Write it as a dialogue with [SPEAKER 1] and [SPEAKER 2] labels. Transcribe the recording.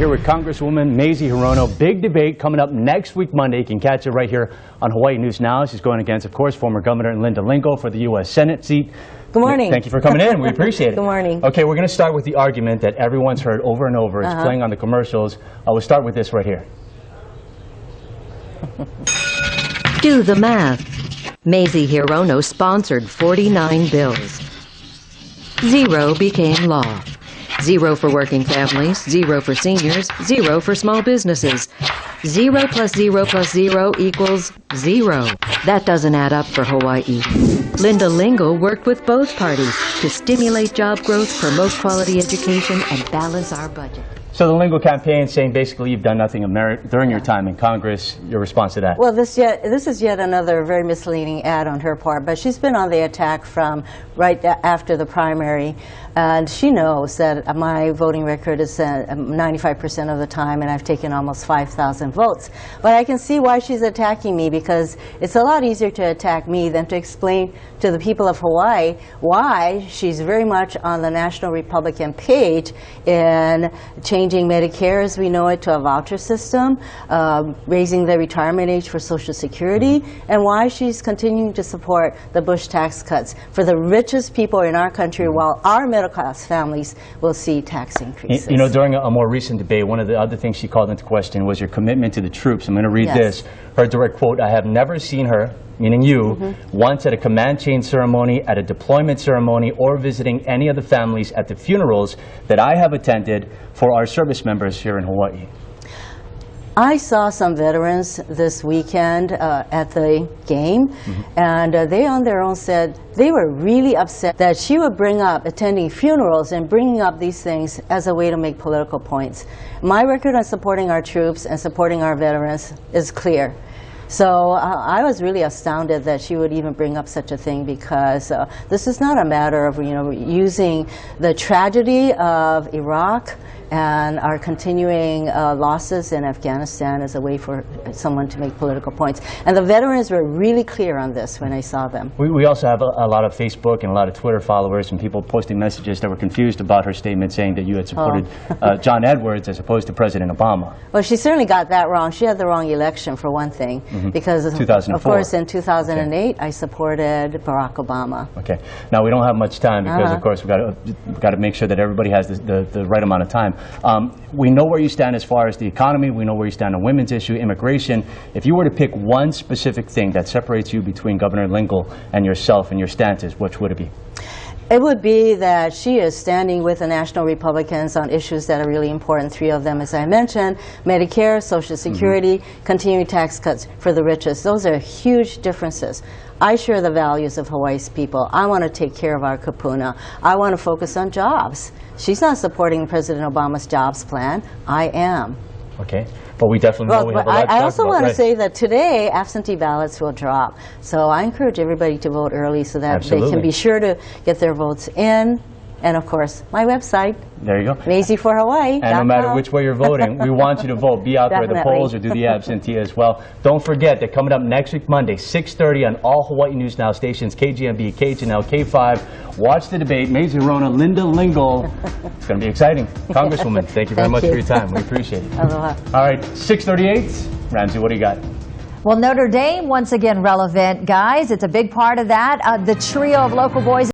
[SPEAKER 1] Here with Congresswoman Mazie Hirono. Big debate coming up next week, Monday. You can catch it right here on Hawaii News Now. She's going against, of course, former Governor Linda Lingle for the U.S. Senate seat.
[SPEAKER 2] Good morning.
[SPEAKER 1] Thank you for coming in. We appreciate it.
[SPEAKER 2] Good morning.
[SPEAKER 1] Okay, we're going to start with the argument that everyone's heard over and over. It's playing on the commercials. We'll start with this right here.
[SPEAKER 3] Do the math. Mazie Hirono sponsored 49 bills. 0 became law. 0 for working families, 0 for seniors, 0 for small businesses. 0 plus 0 plus 0 equals 0. That doesn't add up for Hawaii. Linda Lingle worked with both parties to stimulate job growth, promote quality education, and balance our budget.
[SPEAKER 1] So the Lingle campaign saying basically you've done nothing of merit during your time in Congress. Your response to that?
[SPEAKER 2] Well, this is yet another very misleading ad on her part, but she's been on the attack from right after the primary, and she knows that my voting record is 95% of the time, and I've taken almost 5,000 votes. But I can see why she's attacking me, because it's a lot easier to attack me than to explain to the people of Hawaii why she's very much on the National Republican page in changing Medicare as we know it to a voucher system, raising the retirement age for Social Security, and why she's continuing to support the Bush tax cuts for the richest people in our country, while our middle-class families will see tax increases.
[SPEAKER 1] You know, during a more recent debate, one of the other things she called into question was your commitment to the troops. I'm going to read this. Her direct quote: "I have never seen her," meaning you, once at a command chain ceremony, at a deployment ceremony, or visiting any of the families at the funerals that I have attended for our service members here in Hawaii.
[SPEAKER 2] I saw some veterans this weekend at the game, and they on their own said they were really upset that she would bring up attending funerals and bringing up these things as a way to make political points. My record on supporting our troops and supporting our veterans is clear. So I was really astounded that she would even bring up such a thing, because this is not a matter of using the tragedy of Iraq and our continuing losses in Afghanistan as a way for someone to make political points. And the veterans were really clear on this when I saw them.
[SPEAKER 1] We also have a lot of Facebook and a lot of Twitter followers and people posting messages that were confused about her statement saying that you had supported John Edwards as opposed to President Obama.
[SPEAKER 2] Well, she certainly got that wrong. She had the wrong election, for one thing, because of course in 2008 I supported Barack Obama.
[SPEAKER 1] Okay. Now we don't have much time because of course we've got to make sure that everybody has the right amount of time. We know where you stand as far as the economy. We know where you stand on women's issue, immigration. If you were to pick one specific thing that separates you between Governor Lingle and yourself and your stances, which would it be?
[SPEAKER 2] It would be that she is standing with the National Republicans on issues that are really important. 3 of them, as I mentioned: Medicare, Social Security, continuing tax cuts for the richest. Those are huge differences. I share the values of Hawaii's people. I want to take care of our kupuna. I want to focus on jobs. She's not supporting President Obama's jobs plan. I am.
[SPEAKER 1] Okay, but we definitely know we have a lot to talk about.
[SPEAKER 2] I also want to say that today absentee ballots will drop. So I encourage everybody to vote early so that they can be sure to get their votes in. And of course, my website.
[SPEAKER 1] There you go.
[SPEAKER 2] Mazie for Hawaii.
[SPEAKER 1] And no matter which way you're voting, we want you to vote. Be out there at the polls or do the absentee as well. Don't forget that coming up next week, Monday, 6:30 on all Hawaii News Now stations, KGMB, KHNL, K5. Watch the debate. Mazie Hirono, Linda Lingle. It's going to be exciting. Congresswoman, thank you very much for your time. We appreciate it.
[SPEAKER 2] Aloha.
[SPEAKER 1] All right, 6:38. Ramsey, what do you got?
[SPEAKER 4] Well, Notre Dame, once again relevant, guys. It's a big part of that. The trio of local boys